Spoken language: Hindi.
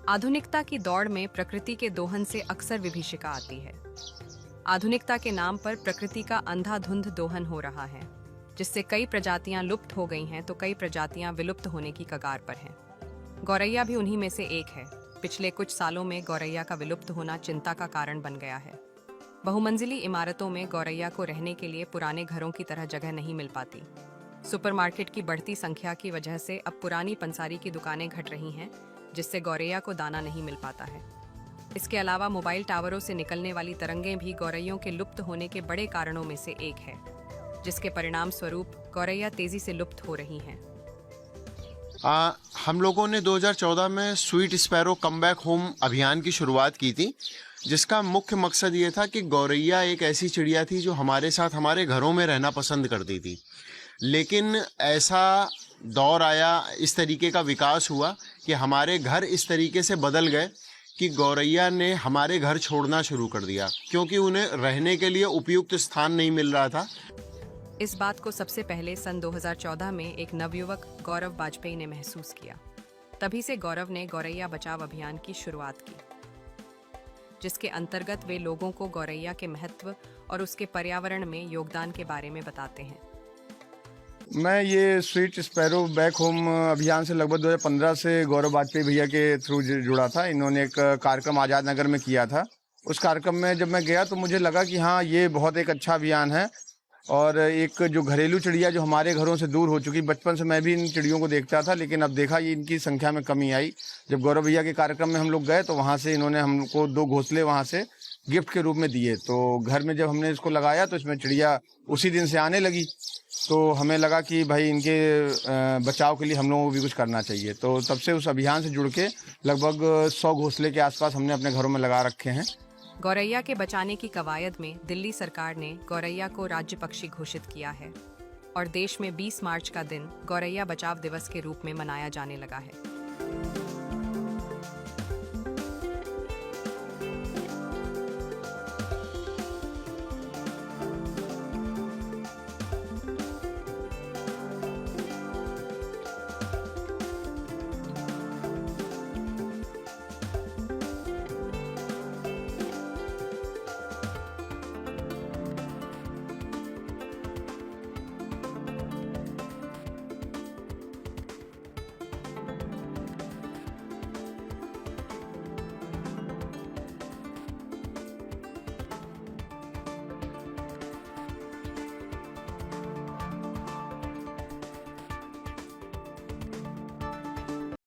आधुनिकता की दौड़ में प्रकृति के दोहन से अक्सर विभीषिका आती है। आधुनिकता के नाम पर प्रकृति का अंधाधुंध दोहन हो रहा है, जिससे कई प्रजातियां लुप्त हो गई हैं तो कई प्रजातियां विलुप्त होने की कगार पर हैं। गौरैया भी उन्हीं में से एक है। पिछले कुछ सालों में गौरैया का विलुप्त होना चिंता का कारण बन गया है। बहुमंजिली इमारतों में गौरैया को रहने के लिए पुराने घरों की तरह जगह नहीं मिल पाती। सुपरमार्केट की बढ़ती संख्या की वजह से अब पुरानी पंसारी की दुकानें घट रही हैं, जिससे गौरैया को दाना नहीं मिल पाता है। इसके अलावा मोबाइल टावरों से निकलने वाली तरंगें भी गौरैयों के लुप्त होने के बड़े कारणों में से एक है, जिसके परिणाम स्वरूप गौरैया तेजी से लुप्त हो रही हैं। हम लोगों ने 2014 में sweet sparrow come back home अभियान की शुरुआत की थी, जिसका मुख्य मकसद ये था कि गौरैया एक ऐसी चिड़िया थी जो हमारे साथ हमारे घरों में रहना पसंद करती थी। लेकिन ऐसा दौर आया, इस तरीके का विकास हुआ कि हमारे घर इस तरीके से बदल गए कि गौरैया ने हमारे घर छोड़ना शुरू कर दिया, क्योंकि उन्हें रहने के लिए उपयुक्त स्थान नहीं मिल रहा था। इस बात को सबसे पहले सन 2014 में एक नवयुवक गौरव वाजपेयी ने महसूस किया। तभी से गौरव ने गौरैया बचाव अभियान की शुरुआत की, जिसके अंतर्गत वे लोगों को गौरैया के महत्व और उसके पर्यावरण में योगदान के बारे में बताते हैं। मैं ये स्वीट स्पैरो बैक होम अभियान से लगभग 2015 से गौरव वाजपेयी भैया के थ्रू जुड़ा था। इन्होंने एक कार्यक्रम आज़ाद नगर में किया था। उस कार्यक्रम में जब मैं गया तो मुझे लगा कि हाँ, ये बहुत एक अच्छा अभियान है। और एक जो घरेलू चिड़िया जो हमारे घरों से दूर हो चुकी, बचपन से मैं भी इन चिड़ियों को देखता था, लेकिन अब देखा ये इनकी संख्या में कमी आई। जब गौरव भैया के कार्यक्रम में हम लोग गए तो वहाँ से इन्होंने हमको 2 घोंसले वहाँ से गिफ्ट के रूप में दिए। तो घर में जब हमने इसको लगाया तो इसमें चिड़िया उसी दिन से आने लगी। तो हमें लगा कि भाई इनके बचाव के लिए हम लोगों को भी कुछ करना चाहिए। तो तब से उस अभियान से जुड़ के लगभग 100 घोंसले के आसपास हमने अपने घरों में लगा रखे हैं। गौरैया के बचाने की कवायद में दिल्ली सरकार ने गौरैया को राज्य पक्षी घोषित किया है और देश में 20 मार्च का दिन गौरैया बचाव दिवस के रूप में मनाया जाने लगा है।